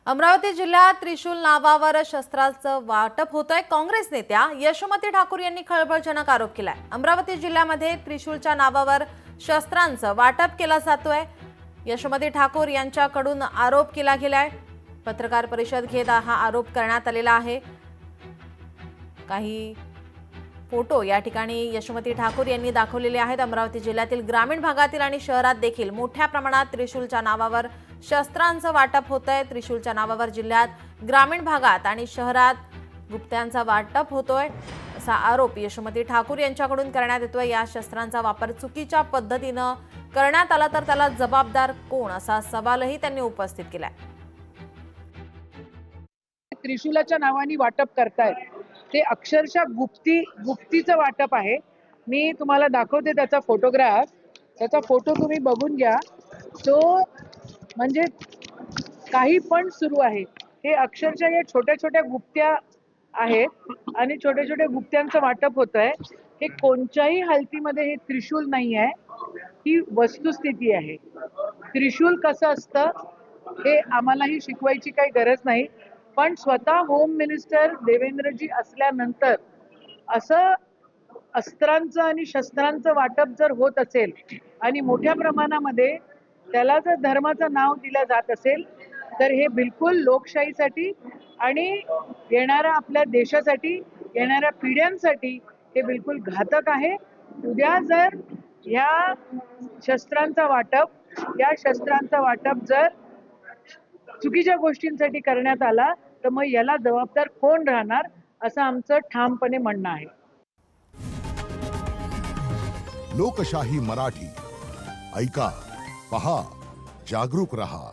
अमरावती जिल्ह्यात त्रिशूल नावावर शस्त्राचं वाटप होतंय। काँग्रेस नेत्या यशोमती ठाकूर यांनी खळबळजनक आरोप केलाय। अमरावती जिल्ह्यामध्ये त्रिशूलच्या नावावर शस्त्रांचं वाटप केलं जातोय। यशोमती ठाकूर यांच्याकडून आरोप केला गेलाय। पत्रकार परिषद घेत हा आरोप करण्यात आलेला आहे। काही फोटो या ठिकाणी यशोमती ठाकूर यांनी दाखवलेले आहेत। अमरावती जिल्ह्यातील ग्रामीण भागातील आणि शहरात देखील मोठ्या प्रमाणात त्रिशूलच्या नावावर शस्त्रांचं वाटप होतंय। त्रिशूलच्या नावावर जिल्ह्यात ग्रामीण भागात आणि शहरात गुप्त्यांचा वाटप होतोय असा आरोप यशोमती ठाकूर यांच्याकडून करण्यात येतोय। या शस्त्रांचा वापर चुकीच्या पद्धतीने करण्यात आला तर त्याला जबाबदार कोण असा सवालही त्यांनी उपस्थित केलाय। त्रिशूलाच्या नावाने वाटप करतायत ते अक्षरशः गुप्तीचं वाटप आहे। मी तुम्हाला दाखवते त्याचा फोटोग्राफ। त्याचा फोटो तुम्ही बघून घ्या। तो म्हणजे काही पण सुरू आहे। हे अक्षरशः या छोट्या छोट्या गुप्त्या आहेत आणि छोट्या छोट्या गुप्त्यांचं वाटप होत आहे। हे कोणत्याही हालतीमध्ये हे त्रिशूल नाही आहे, ही वस्तुस्थिती आहे। त्रिशूल कसं असतं हे आम्हालाही शिकवायची काही गरज नाही, पण स्वतः होम मिनिस्टर देवेंद्रजी असल्यानंतर असं अस्त्रांचं आणि शस्त्रांचं वाटप जर होत असेल आणि मोठ्या प्रमाणामध्ये त्याला जर धर्माचं नाव दिलं जात असेल तर हे बिलकुल लोकशाहीसाठी आणि येणाऱ्या आपल्या देशासाठी, येणाऱ्या पिढ्यांसाठी हे बिलकुल घातक आहे। उद्या जर या शस्त्रांचं वाटप जर चुकीच्या गोष्टींसाठी करण्यात आला तर मग याला जबाबदार कोण राहणार असं आमचं ठामपणे म्हणणं आहे। लोकशाही मराठी ऐका, पहा, जागरूक रहा।